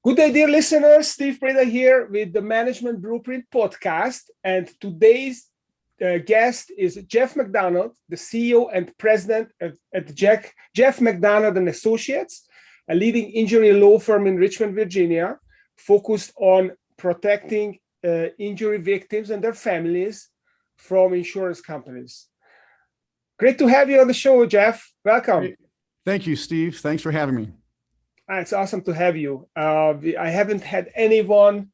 Good day, dear listeners. Steve Preda here with the Management Blueprint podcast. And today's guest is Geoff McDonald, the CEO and president at Geoff McDonald and Associates, a leading injury law firm in Richmond, Virginia, focused on protecting injury victims and their families from insurance companies. Great to have you on the show, Geoff. Welcome. Thank you, Steve. Thanks for having me. It's awesome to have you. I haven't had anyone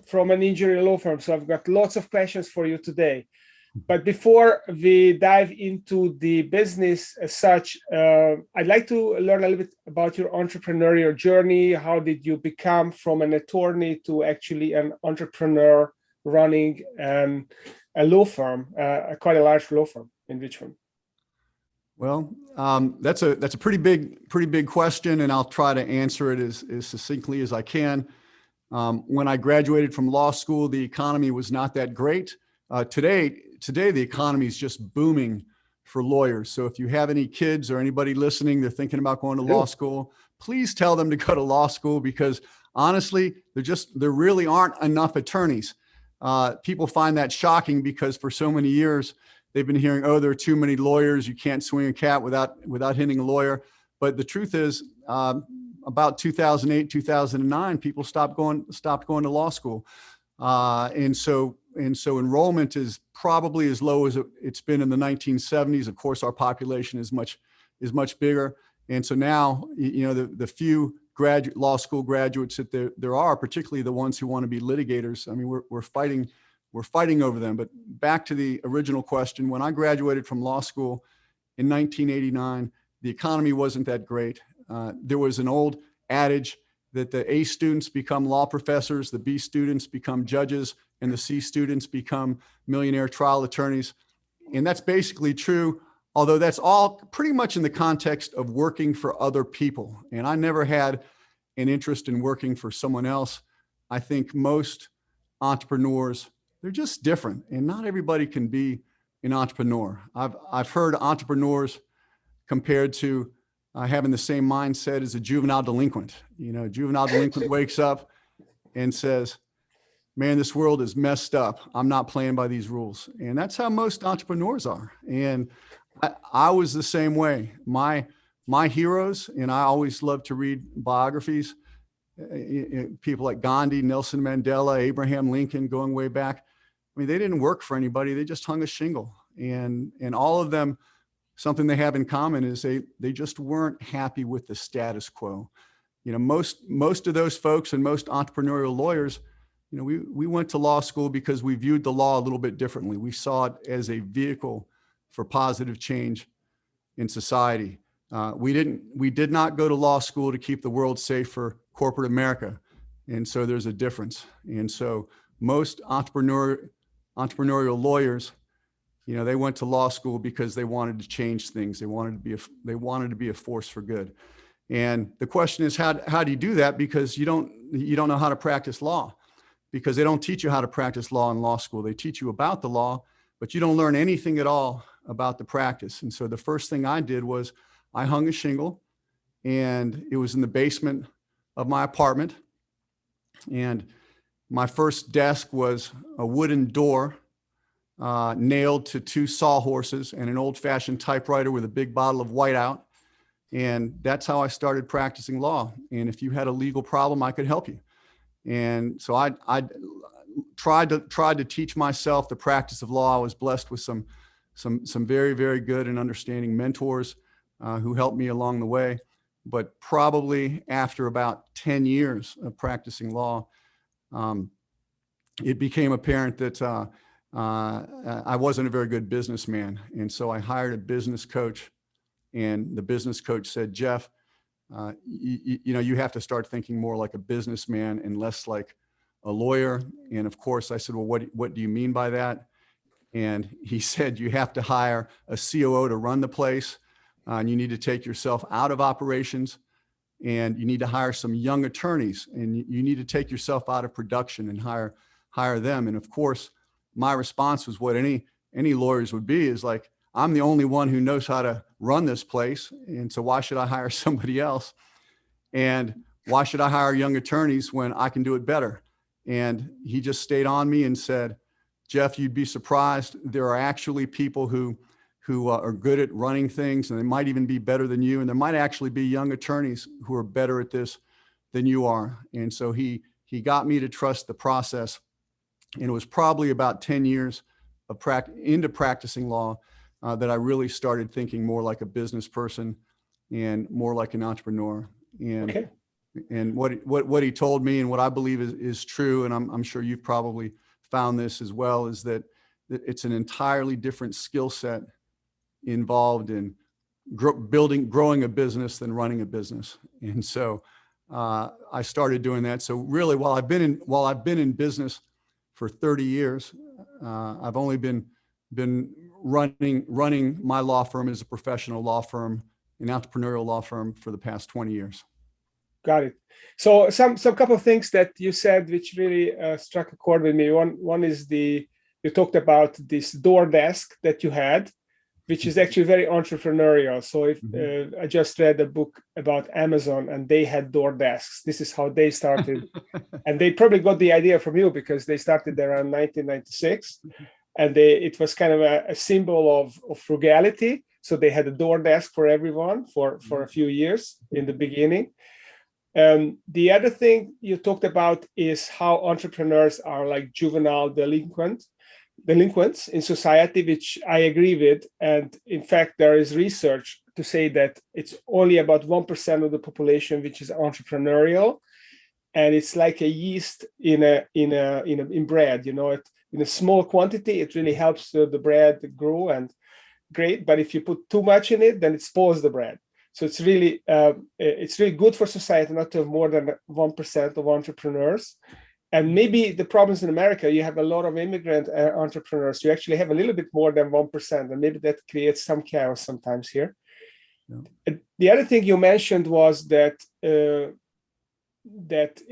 from an injury law firm, so I've got lots of questions for you today. But before we dive into the business as such, I'd like to learn a little bit about your entrepreneurial journey. How did you become from an attorney to actually an entrepreneur running a law firm, quite a large law firm in Richmond? Well, that's a pretty big question, and I'll try to answer it as succinctly as I can. When I graduated from law school, the economy was not that great. Today the economy is just booming for lawyers. So if you have any kids or anybody listening, they're thinking about going to law school, please tell them to go to law school, because honestly, there really aren't enough attorneys. People find that shocking because for so many years, they've been hearing, oh, there are too many lawyers. You can't swing a cat without hitting a lawyer. But the truth is, about 2008, 2009, people stopped going to law school. And so enrollment is probably as low as it's been in the 1970s. Of course, our population is much bigger. And so now, the few law school graduates that there are, particularly the ones who want to be litigators, I mean, we're fighting over them. But back to the original question, when I graduated from law school in 1989, the economy wasn't that great. There was an old adage that the A students become law professors, the B students become judges, and the C students become millionaire trial attorneys. And that's basically true, although that's all pretty much in the context of working for other people. And I never had an interest in working for someone else. I think most entrepreneurs, they're just different, and not everybody can be an entrepreneur. I've heard entrepreneurs compared to having the same mindset as a juvenile delinquent. Juvenile delinquent wakes up and says, man, this world is messed up. I'm not playing by these rules. And that's how most entrepreneurs are. And I was the same way. My heroes, and I always love to read biographies, people like Gandhi, Nelson Mandela, Abraham Lincoln, going way back. I mean, they didn't work for anybody. They just hung a shingle, and all of them, something they have in common is they just weren't happy with the status quo. Most of those folks and most entrepreneurial lawyers, we went to law school because we viewed the law a little bit differently. We saw it as a vehicle for positive change in society. We did not go to law school to keep the world safe for corporate America. And so there's a difference. And so most entrepreneurial lawyers, they went to law school because they wanted to change things. They wanted to be a force for good. And the question is, how do you do that? Because you don't know how to practice law, because they don't teach you how to practice law in law school. They teach you about the law, but you don't learn anything at all about the practice. And so the first thing I did was I hung a shingle, and it was in the basement of my apartment. And my first desk was a wooden door nailed to two sawhorses and an old-fashioned typewriter with a big bottle of whiteout. And that's how I started practicing law. And if you had a legal problem, I could help you. And so I tried to teach myself the practice of law. I was blessed with some very, very good and understanding mentors who helped me along the way. But probably after about 10 years of practicing law, it became apparent that I wasn't a very good businessman. And so I hired a business coach, and the business coach said, Geoff, you have to start thinking more like a businessman and less like a lawyer. And of course I said, well, what do you mean by that? And he said, you have to hire a COO to run the place, and you need to take yourself out of operations, and you need to hire some young attorneys, and you need to take yourself out of production and hire them. And of course, my response was what any lawyers would be, is like, I'm the only one who knows how to run this place, and so why should I hire somebody else? And why should I hire young attorneys when I can do it better? And he just stayed on me and said, Geoff, you'd be surprised. There are actually people who are good at running things, and they might even be better than you. And there might actually be young attorneys who are better at this than you are. And so he got me to trust the process. And it was probably about 10 years of into practicing law that I really started thinking more like a business person and more like an entrepreneur. And Okay. And what he told me and what I believe is true, and I'm sure you've probably found this as well, is that it's an entirely different skill set involved in growing a business than running a business. And so I started doing that. So really, while I've been in business for 30 years, I've only been running my law firm as a professional law firm, an entrepreneurial law firm, for the past 20 years. Got it. So some couple of things that you said which really struck a chord with me. One is you talked about this door desk that you had, which is actually very entrepreneurial. So if I just read a book about Amazon, and they had door desks. This is how they started, and they probably got the idea from you because they started around 1996, and it was kind of a symbol of frugality. So they had a door desk for everyone for a few years in the beginning. The other thing you talked about is how entrepreneurs are like juvenile delinquents in society, which I agree with. And in fact, there is research to say that it's only about 1% of the population which is entrepreneurial, and it's like a yeast in bread. You know, in a small quantity, it really helps the bread grow and great. But if you put too much in it, then it spoils the bread. So it's really good for society not to have more than 1% of entrepreneurs. And maybe the problems in America, you have a lot of immigrant entrepreneurs. You actually have a little bit more than 1%, and maybe that creates some chaos sometimes here. Yeah. The other thing you mentioned was that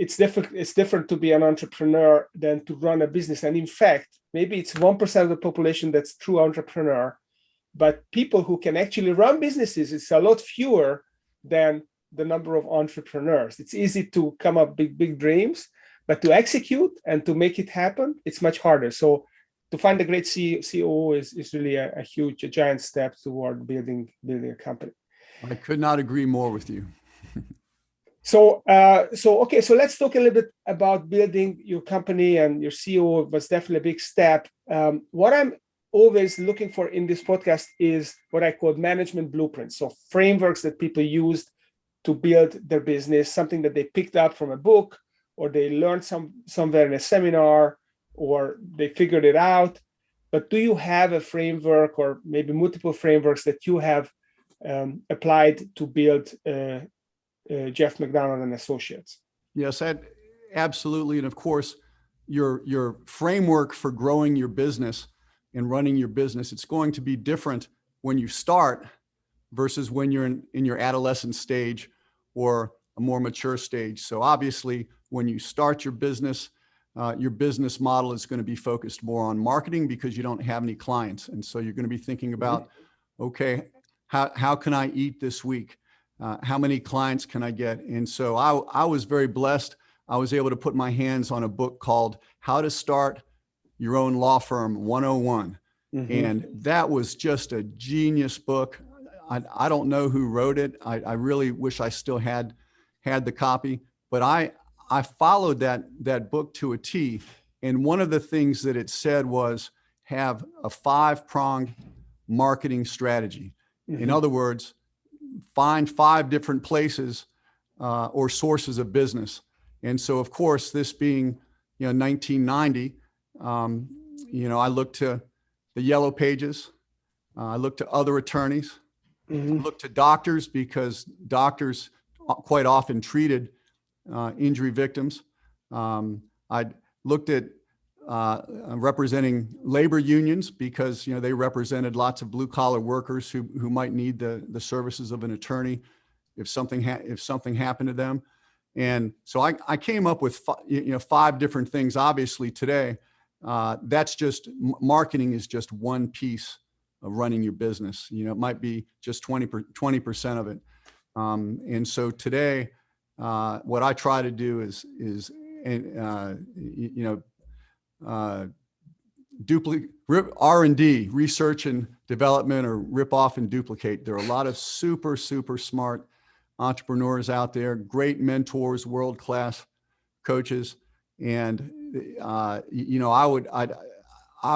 it's different to be an entrepreneur than to run a business. And in fact, maybe it's 1% of the population that's true entrepreneur. But people who can actually run businesses, it's a lot fewer than the number of entrepreneurs. It's easy to come up with big dreams, but to execute and to make it happen, it's much harder. So to find a great CEO is really a giant step toward building a company. I could not agree more with you. So let's talk a little bit about building your company, and your CEO was definitely a big step. What I'm always looking for in this podcast is what I call management blueprints. So frameworks that people used to build their business, something that they picked up from a book, or they learned somewhere in a seminar, or they figured it out. But do you have a framework, or maybe multiple frameworks, that you have applied to build Geoff McDonald and Associates? Yes, absolutely. And of course, your framework for growing your business and running your business, it's going to be different when you start versus when you're in your adolescent stage or a more mature stage. So obviously, when you start your business model is going to be focused more on marketing because you don't have any clients. And so you're going to be thinking about, okay, how can I eat this week? How many clients can I get? And so I was very blessed. I was able to put my hands on a book called How to Start Your Own Law Firm 101. And that was just a genius book. I don't know who wrote it. I really wish I still had the copy, but I followed that book to a T. And one of the things that it said was have a 5-pronged marketing strategy. In other words, find 5 different places or sources of business. And so, of course, this being 1990, I looked to the Yellow Pages. I looked to other attorneys. I looked to doctors because doctors quite often treated injury victims. I looked at representing labor unions because they represented lots of blue-collar workers who might need the services of an attorney if something happened to them. And so I came up with 5 different things. Obviously today, that's just marketing is just one piece of running your business. It might be just 20% of it. And so today, what I try to do is duplicate R&D, research and development, or rip off and duplicate. There are a lot of super smart entrepreneurs out there, great mentors, world-class coaches. And, I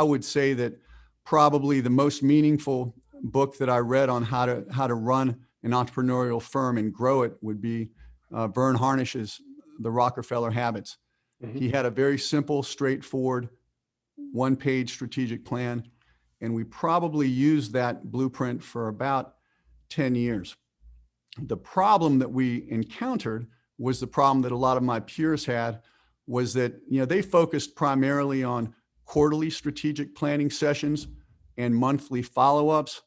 would say that probably the most meaningful book that I read on how to run an entrepreneurial firm and grow it would be Verne Harnish's The Rockefeller Habits. Mm-hmm. He had a very simple, straightforward, one-page strategic plan, and we probably used that blueprint for about 10 years. The problem that we encountered was the problem that a lot of my peers had, was that they focused primarily on quarterly strategic planning sessions and monthly follow-ups.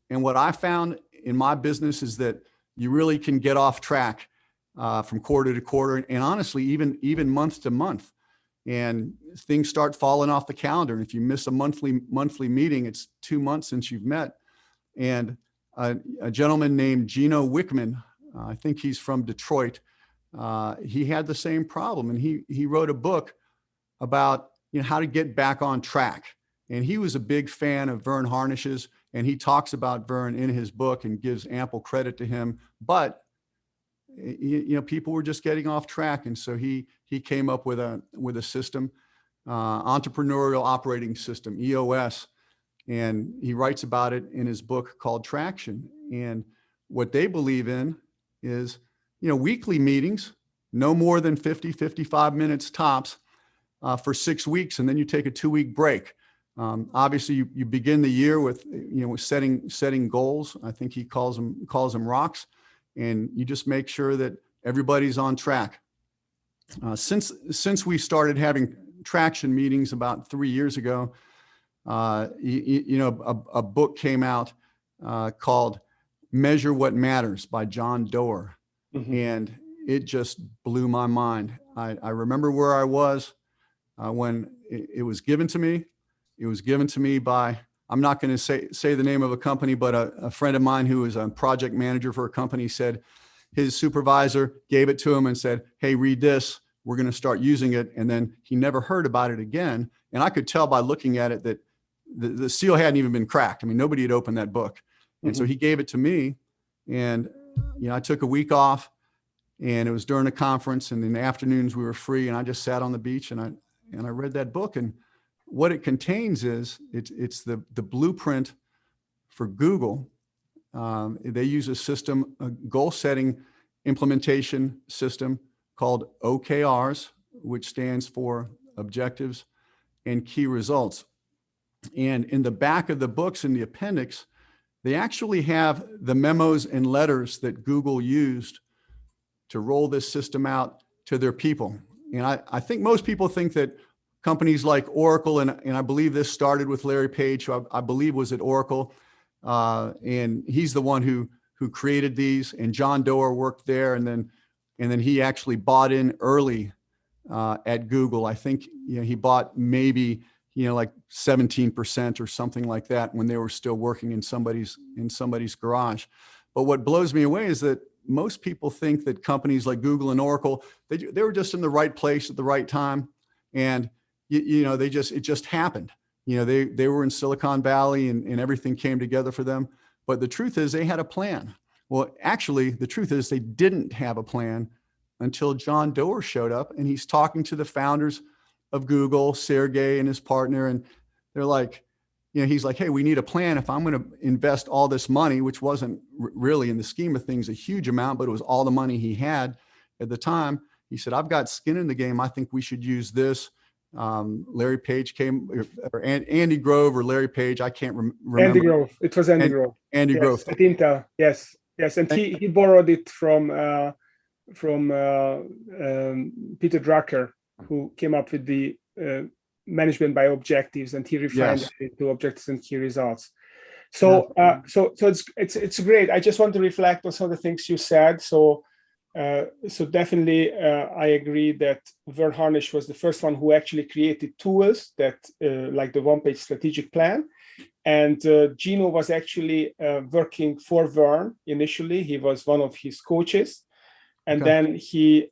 And what I found in my business is that you really can get off track from quarter to quarter, and honestly, even month to month. And things start falling off the calendar. And if you miss a monthly meeting, it's 2 months since you've met. And a gentleman named Gino Wickman, I think he's from Detroit, he had the same problem. And he wrote a book about how to get back on track. And he was a big fan of Verne Harnish's, and he talks about Verne in his book and gives ample credit to him. But people were just getting off track, and so he came up with a system, entrepreneurial operating system, EOS, and he writes about it in his book called Traction. And what they believe in is weekly meetings, no more than 55 minutes tops, for 6 weeks, and then you take a 2-week break. Obviously, you begin the year with setting goals. I think he calls them rocks, and you just make sure that everybody's on track. Since we started having traction meetings about 3 years ago, a book came out called Measure What Matters by John Doerr, mm-hmm. and it just blew my mind. I remember where I was when it was given to me. It was given to me by, I'm not going to say the name of a company, but a friend of mine who was a project manager for a company said his supervisor gave it to him and said, "Hey, read this. We're going to start using it." And then he never heard about it again. And I could tell by looking at it that the seal hadn't even been cracked. I mean, nobody had opened that book. And mm-hmm. so he gave it to me, and I took a week off, and it was during a conference, and in the afternoons we were free, and I just sat on the beach and I read that book. And what it contains is it's the blueprint for Google. They use a system, a goal setting implementation system called OKRs, which stands for Objectives and Key Results. And in the back of the books, in the appendix, they actually have the memos and letters that Google used to roll this system out to their people. And I think most people think that companies like Oracle, and I believe this started with Larry Page, who I believe was at Oracle, and he's the one who created these, and John Doerr worked there, and then he actually bought in early at Google. I think he bought maybe like 17% or something like that when they were still working in somebody's garage. But what blows me away is that most people think that companies like Google and Oracle, they were just in the right place at the right time, and it just happened. They were in Silicon Valley and everything came together for them. But the truth is they had a plan. Well, actually, the truth is they didn't have a plan until John Doerr showed up, and he's talking to the founders of Google, Sergey and his partner, and they're like, he's like, "Hey, we need a plan. If I'm going to invest all this money," which wasn't really in the scheme of things a huge amount, but it was all the money he had at the time. He said, "I've got skin in the game. I think we should use this." Larry Page came, or Andy Grove or Larry Page, I can't remember. Andy Grove. It was Andy Grove. Andy Grove. At Intel. Yes. And he borrowed it from Peter Drucker, who came up with the management by objectives, and he refined it into objectives and key results. So it's great. I just want to reflect on some of the things you said. So definitely, I agree that Verne Harnish was the first one who actually created tools that, like the one-page strategic plan. And Gino was actually working for Verne initially. He was one of his coaches. And Okay. then he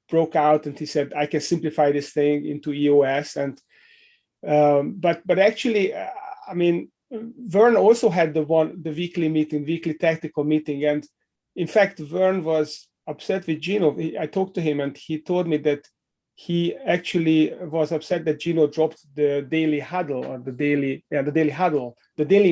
broke out and he said, I can simplify this thing into EOS. And but actually, I mean, Vern also had the weekly tactical meeting. And in fact, Vern was upset with Gino. I talked to him and he told me that he actually was upset that Gino dropped the daily huddle or the daily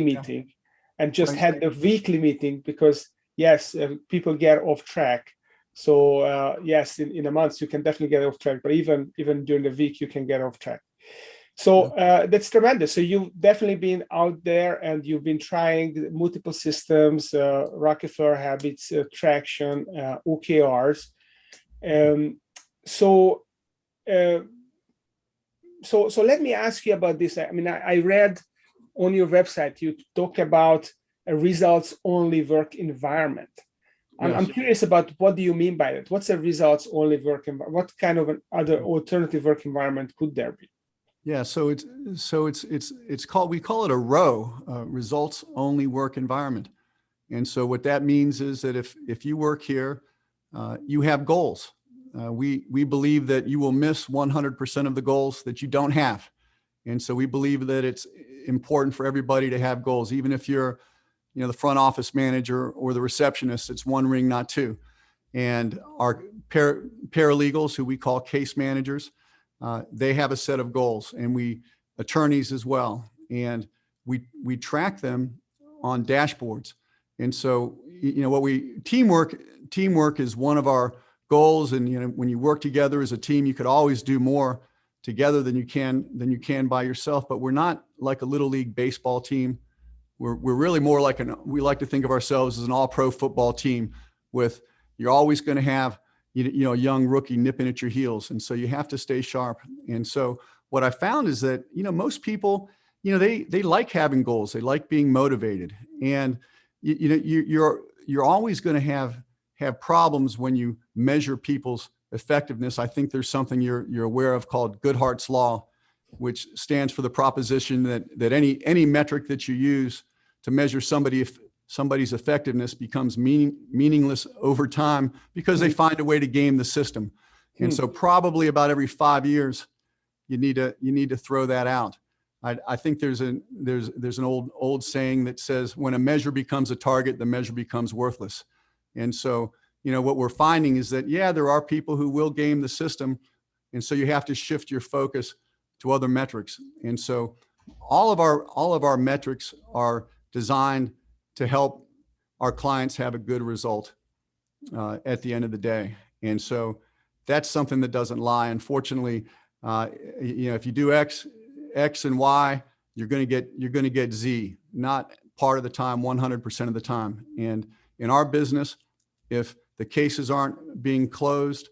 meeting, and just Right. had the weekly meeting because yes, people get off track. So yes, in a month you can definitely get off track, but even during the week you can get off track. So that's tremendous. So you've definitely been out there and you've been trying multiple systems, Rockefeller Habits, Traction, OKRs. So let me ask you about this. I mean, I read on your website, you talk about a results-only work environment. I'm curious about what do you mean by that? What's a results-only work environment? What kind of an other alternative work environment could there be? Yeah, so it's called, we call it a ROWE, results only work environment. And so what that means is that if you work here, you have goals. We believe that you will miss 100% of the goals that you don't have. And so we believe that it's important for everybody to have goals, even if you're, the front office manager or the receptionist, it's one ring, not two. And our paralegals, who we call case managers, they have a set of goals, and attorneys as well. And we track them on dashboards. And so, teamwork is one of our goals. And, when you work together as a team, you could always do more together than you can by yourself. But we're not like a little league baseball team. We're really more like we like to think of ourselves as an all pro football team you're always going to have, a young rookie nipping at your heels. And so you have to stay sharp. And so what I found is that, most people, they like having goals. They like being motivated. And, you're always going to have problems when you measure people's effectiveness. I think there's something you're aware of called Goodhart's Law, which stands for the proposition that any metric that you use to measure somebody's effectiveness becomes meaningless over time because they find a way to game the system. And so probably about every 5 years, you need to throw that out. I think there's an old saying that says, when a measure becomes a target, the measure becomes worthless. And so, what we're finding is that, there are people who will game the system. And so you have to shift your focus to other metrics. And so all of our metrics are designed to help our clients have a good result at the end of the day. And so that's something that doesn't lie. Unfortunately, if you do X and Y, you're going to get Z, not part of the time, 100% of the time. And in our business, if the cases aren't being closed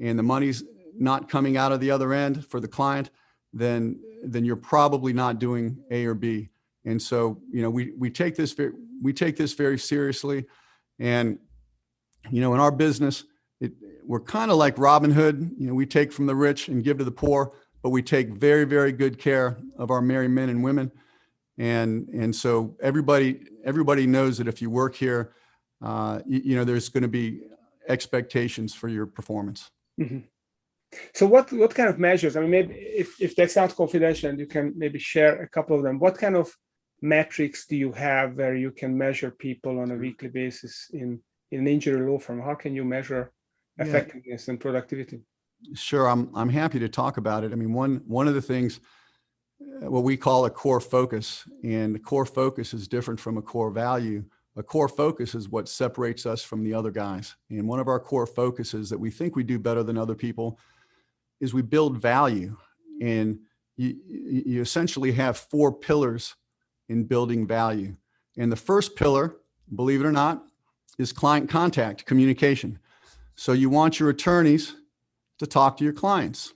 and the money's not coming out of the other end for the client, then you're probably not doing A or B. And so, we take this very seriously. And, in our business, we're kind of like Robin Hood. We take from the rich and give to the poor, but we take very, very good care of our married men and women. And so everybody knows that if you work here, there's going to be expectations for your performance. Mm-hmm. So what kind of measures? I mean, maybe if that's not confidential, and you can maybe share a couple of them. What kind of metrics do you have where you can measure people on a weekly basis in an injury law firm? How can you measure effectiveness and productivity? Sure, I'm happy to talk about it. I mean, one of the things, what we call a core focus, and the core focus is different from a core value. A core focus is what separates us from the other guys. And one of our core focuses that we think we do better than other people is we build value. And you essentially have 4 pillars in building value. And the first pillar, believe it or not, is client contact, communication. So you want your attorneys to talk to your clients.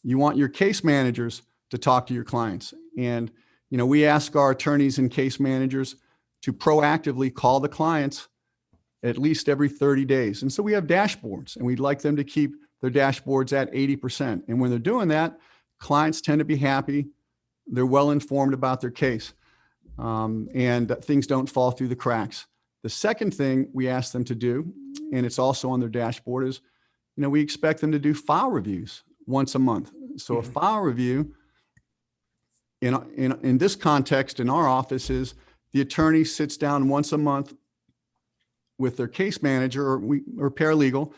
You want your case managers to talk to your clients. And, we ask our attorneys and case managers to proactively call the clients at least every 30 days. And so we have dashboards, and we'd like them to keep their dashboards at 80%. And when they're doing that, clients tend to be happy. They're well informed about their case, and things don't fall through the cracks. The second thing we ask them to do and it's also on their dashboard, is, we expect them to do file reviews once a month. So a file review in this context in our office is the attorney sits down once a month with their case manager or paralegal,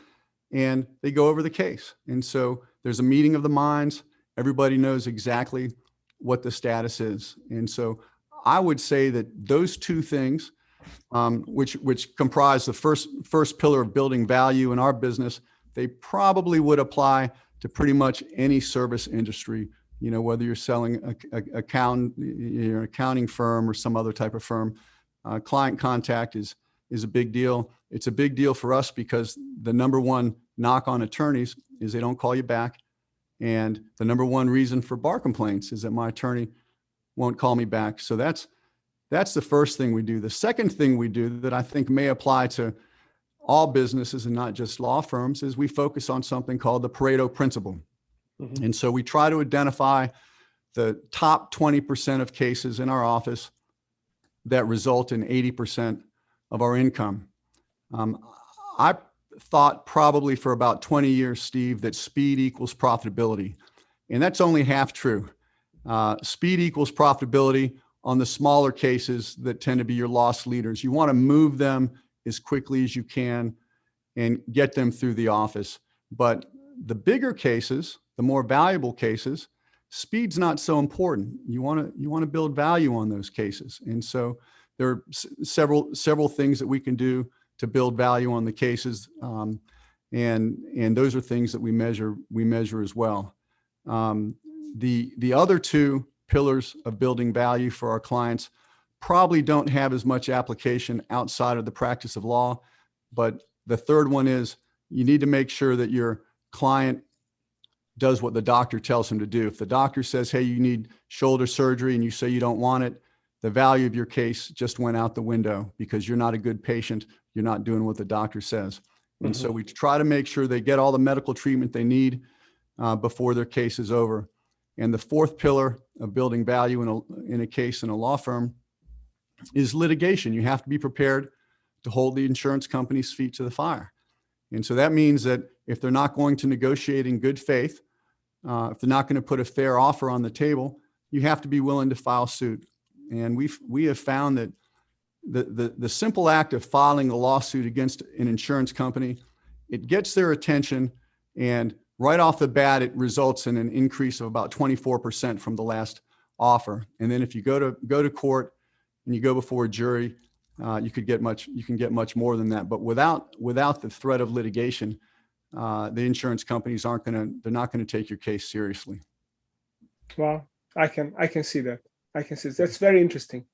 and they go over the case. And so there's a meeting of the minds. Everybody knows exactly what the status is. And so I would say that those two things, which comprise the first pillar of building value in our business, they probably would apply to pretty much any service industry. Whether you're selling you're an accounting firm or some other type of firm, client contact is a big deal. It's a big deal for us because the number one knock on attorneys is they don't call you back. And the number one reason for bar complaints is that my attorney won't call me back. So that's the first thing we do. The second thing we do that I think may apply to all businesses and not just law firms is we focus on something called the Pareto principle. Mm-hmm. And so we try to identify the top 20% of cases in our office that result in 80% of our income. I thought probably for about 20 years, Steve, that speed equals profitability. And that's only half true. Speed equals profitability on the smaller cases that tend to be your loss leaders. You want to move them as quickly as you can and get them through the office. But the bigger cases, the more valuable cases, speed's not so important. You want to build value on those cases. And so there are several things that we can do to build value on the cases. And those are things that we measure as well. The other two pillars of building value for our clients probably don't have as much application outside of the practice of law. But the third one is you need to make sure that your client does what the doctor tells him to do. If the doctor says, hey, you need shoulder surgery, and you say you don't want it, the value of your case just went out the window because you're not a good patient. You're not doing what the doctor says. And so we try to make sure they get all the medical treatment they need before their case is over. And the fourth pillar of building value in a case in a law firm is litigation. You have to be prepared to hold the insurance company's feet to the fire. And so that means that if they're not going to negotiate in good faith, if they're not going to put a fair offer on the table, you have to be willing to file suit. And we have found that the simple act of filing a lawsuit against an insurance company, it gets their attention, and right off the bat, it results in an increase of about 24% from the last offer. And then if you go to court and you go before a jury, you can get much more than that. But without the threat of litigation, the insurance companies they're not going to take your case seriously. Well, I can see that. That's very interesting.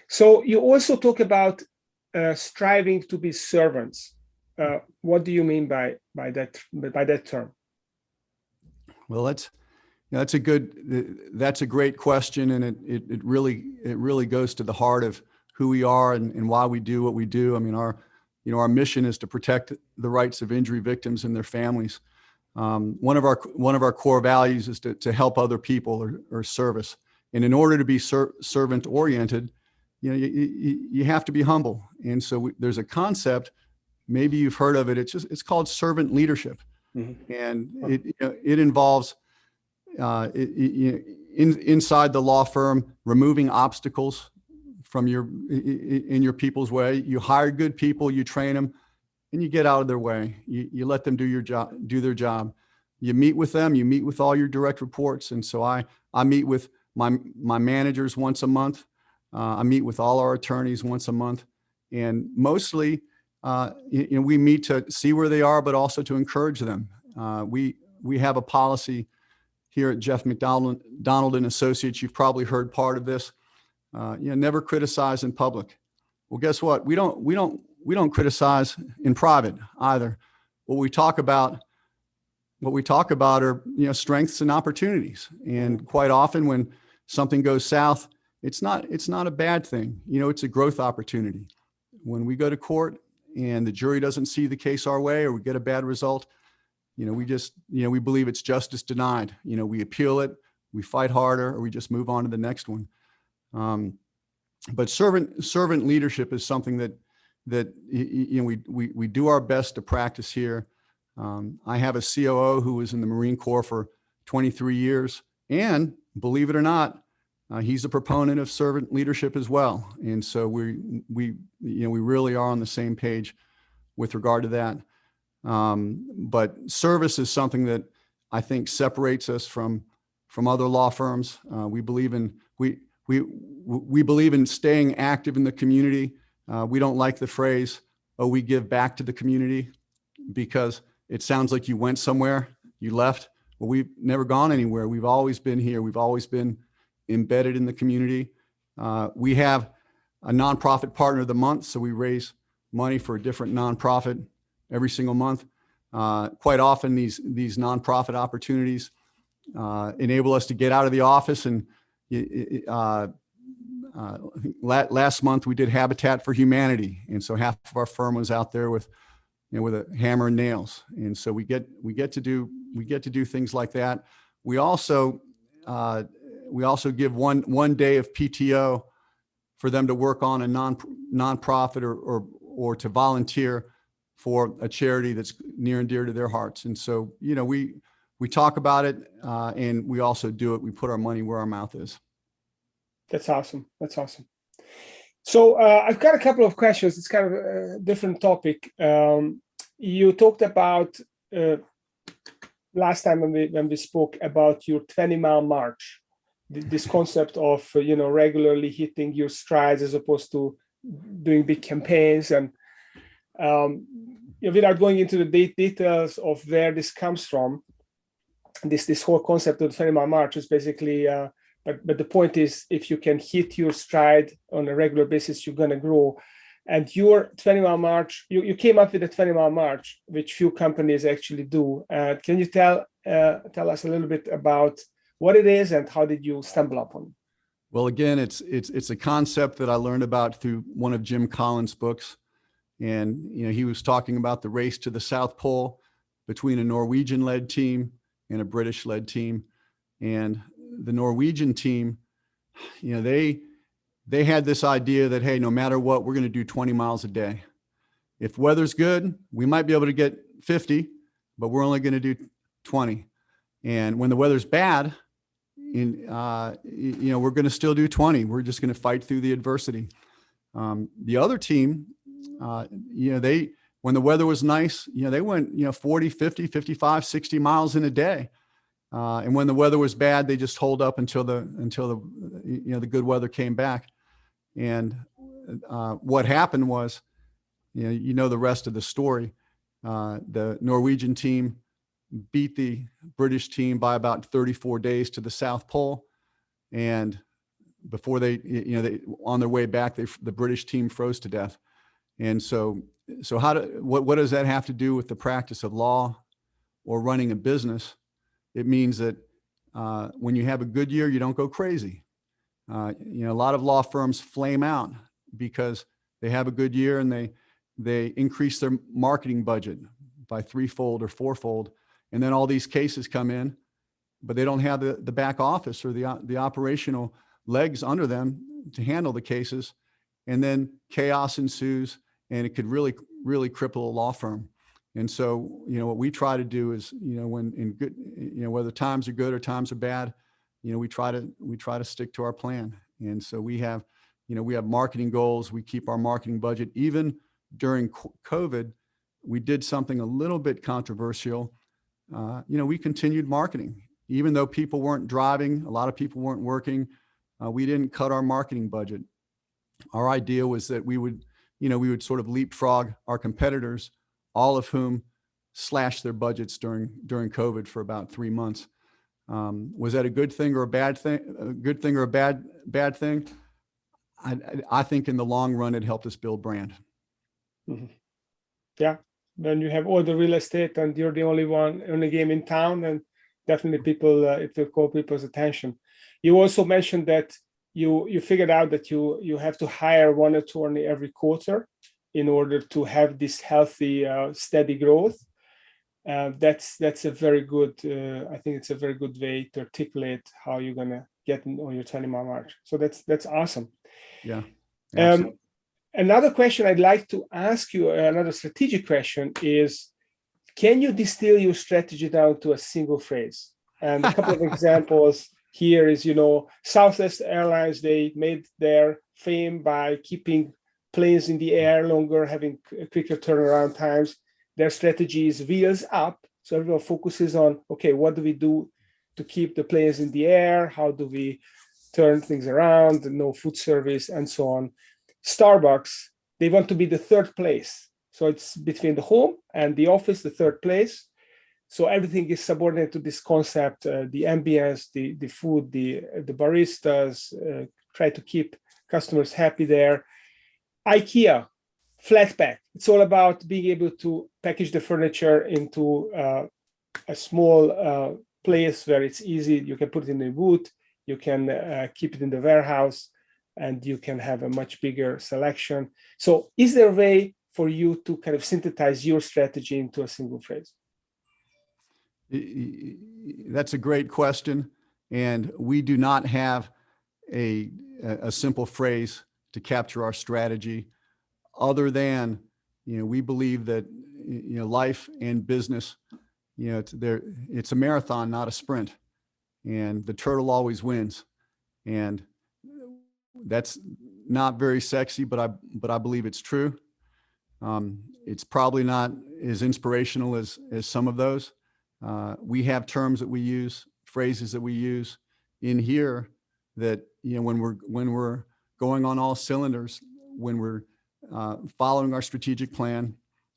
So you also talk about striving to be servants. What do you mean by that term? Well, that's a great question, and it really goes to the heart of who we are and why we do what we do. I mean, our mission is to protect the rights of injury victims and their families. One of our core values is to help other people or service. And in order to be servant oriented, you have to be humble. And so there's a concept, maybe you've heard of it. It's called servant leadership. Mm-hmm. And it involves inside the law firm, removing obstacles from in your people's way. You hire good people, you train them, and you get out of their way. You let them do their job. You meet with them, you meet with all your direct reports. And so I meet with my managers once a month. I meet with all our attorneys once a month, and mostly, we meet to see where they are, but also to encourage them. We have a policy here at Geoff McDonald and Associates. You've probably heard part of this. Never criticize in public. Well, guess what? We don't criticize in private either. What we talk about are strengths and opportunities. And quite often, when something goes south, it's not a bad thing. It's a growth opportunity. When we go to court and the jury doesn't see the case our way, or we get a bad result, we believe it's justice denied. We appeal it, we fight harder, or we just move on to the next one. But servant leadership is something that that we do our best to practice here. I have a COO who was in the Marine Corps for 23 years, and believe it or not, he's a proponent of servant leadership as well. And so we really are on the same page with regard to that. But service is something that I think separates us from other law firms. We believe in staying active in the community. We don't like the phrase, "Oh, we give back to the community," because it sounds like you went somewhere, you left. Well, we've never gone anywhere. We've always been here. We've always been embedded in the community. We have a nonprofit partner of the month, so we raise money for a different nonprofit every single month. Quite often, these nonprofit opportunities enable us to get out of the office. And last month we did Habitat for Humanity, and so half of our firm was out there with a hammer and nails. And so we get to do things like that. We also give one day of PTO for them to work on a nonprofit or to volunteer for a charity that's near and dear to their hearts. And so, we talk about it, and we also do it. We put our money where our mouth is. That's awesome. That's awesome. So I've got a couple of questions. It's kind of a different topic. You talked about last time when we spoke about your 20-mile march, this concept of regularly hitting your strides as opposed to doing big campaigns. And without going into the details of where this comes from, this whole concept of the 20-mile march is basically, but the point is, if you can hit your stride on a regular basis, you're going to grow. And your 20-mile march, you came up with a 20-mile march, which few companies actually do. Can you tell us a little bit about what it is and how did you stumble upon it? Well, again, it's a concept that I learned about through one of Jim Collins' books. And, he was talking about the race to the South Pole between a Norwegian-led team and a British-led team. And the Norwegian team, they had this idea that, hey, no matter what, we're going to do 20 miles a day. If weather's good, we might be able to get 50, but we're only going to do 20. And when the weather's bad, we're going to still do 20. We're just going to fight through the adversity. The other team, when the weather was nice, they went, 40, 50, 55, 60 miles in a day. And when the weather was bad, they just holed up until the good weather came back. And what happened was, the rest of the story. The Norwegian team beat the British team by about 34 days to the South Pole. And before they on their way back, the British team froze to death. And so what does that have to do with the practice of law or running a business? It means that when you have a good year, you don't go crazy. A lot of law firms flame out because they have a good year and they increase their marketing budget by threefold or fourfold. And then all these cases come in, but they don't have the back office or the operational legs under them to handle the cases. And then chaos ensues, and it could really, really cripple a law firm. And so, what we try to do is, when in good, whether times are good or times are bad, we try to stick to our plan. And so we have marketing goals. We keep our marketing budget. Even during COVID, we did something a little bit controversial. We continued marketing, even though people weren't driving. A lot of people weren't working. We didn't cut our marketing budget. Our idea was that we would sort of leapfrog our competitors, all of whom slashed their budgets during COVID for about 3 months. Was that a good thing or a bad thing? A good thing or a bad thing? I think in the long run, it helped us build brand. Mm-hmm. Yeah. When you have all the real estate and you're the only game in town, then definitely it will call people's attention. You also mentioned that you figured out that you have to hire one attorney every quarter in order to have this healthy, steady growth. That's a very good, I think it's a very good way to articulate how you're going to get on your 20-mile march. So that's awesome. Yeah. Another question I'd like to ask you, another strategic question is, can you distill your strategy down to a single phrase? And a couple of examples here is, Southwest Airlines, they made their fame by keeping planes in the air longer, having quicker turnaround times. Their strategy is wheels up. So everyone focuses on, okay, what do we do to keep the planes in the air? How do we turn things around? No food service and so on. Starbucks, they want to be the third place. So it's between the home and the office, the third place. So everything is subordinate to this concept, the ambience, the food, the baristas, try to keep customers happy there. IKEA, flat pack. It's all about being able to package the furniture into a small place where it's easy. You can put it in the boot, you can keep it in the warehouse, and you can have a much bigger selection. So is there a way for you to kind of synthesize your strategy into a single phrase? That's a great question. And we do not have a simple phrase to capture our strategy, other than, we believe that, life and business, it's a marathon, not a sprint. And the turtle always wins. And that's not very sexy, but I believe it's true. It's probably not as inspirational as some of those. We have terms that we use, phrases that we use in here that, when we're going on all cylinders, when we're following our strategic plan,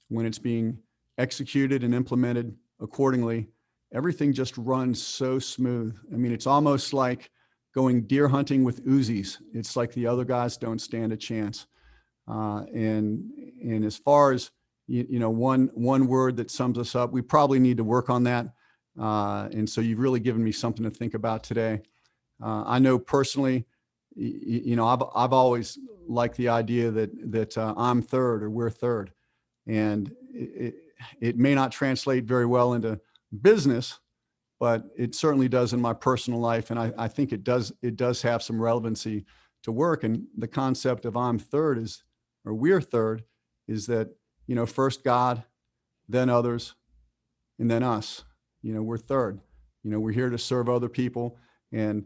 when it's being executed and implemented accordingly, everything just runs so smooth. I mean, it's almost like going deer hunting with Uzis. It's like the other guys don't stand a chance. And as far as, one word that sums us up, we probably need to work on that. And so you've really given me something to think about today. I know personally, I've always liked the idea that I'm third or we're third, and it may not translate very well into business, but it certainly does in my personal life. And I think it does have some relevancy to work. And the concept of I'm third or we're third is that, first God, then others, and then us. We're third. We're here to serve other people. And,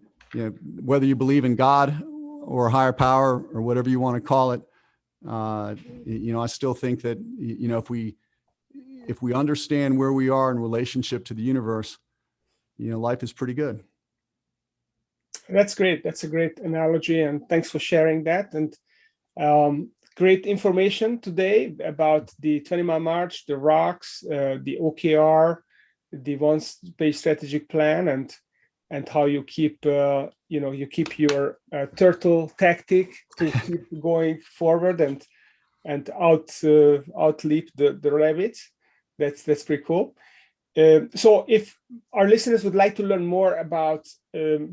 whether you believe in God or a higher power or whatever you want to call it, I still think that, if we understand where we are in relationship to the universe, life is pretty good. That's great. That's a great analogy. And thanks for sharing that. And great information today about the 20-mile march, the rocks, the OKR, the one-page strategic plan, and how you keep, you keep your turtle tactic to keep going forward and outleap the rabbit. That's pretty cool. So if our listeners would like to learn more about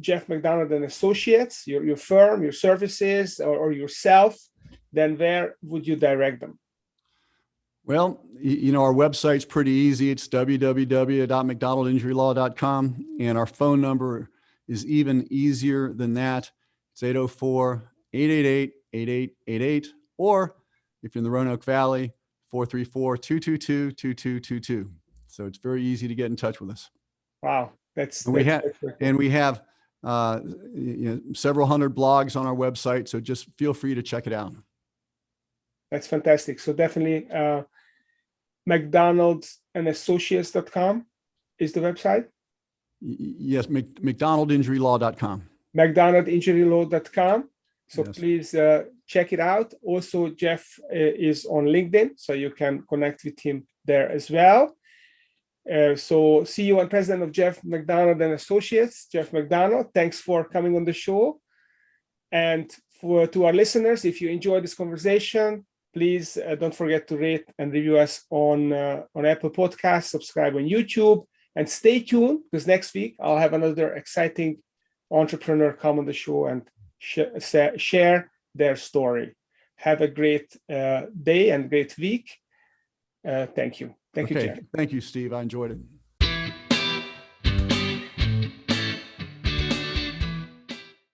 Geoff McDonald and Associates, your firm, your services, or yourself, then where would you direct them? Well, our website's pretty easy. It's www.mcdonaldinjurylaw.com. And our phone number is even easier than that. It's 804-888-8888. Or if you're in the Roanoke Valley, 434-222-2222. So it's very easy to get in touch with us. Wow. We have several hundred blogs on our website. So just feel free to check it out. That's fantastic. So definitely McDonaldsandassociates.com is the website? Yes, McDonaldinjurylaw.com. McDonaldinjurylaw.com. So yes. Please check it out. Also, Geoff is on LinkedIn, so you can connect with him there as well. So CEO and President of Geoff McDonald and Associates, Geoff McDonald, thanks for coming on the show. And to our listeners, if you enjoyed this conversation, please don't forget to rate and review us on Apple Podcasts, subscribe on YouTube, and stay tuned, because next week I'll have another exciting entrepreneur come on the show and share their story. Have a great day and great week. Thank you. Thank you, Geoff. Thank you, Steve. I enjoyed it.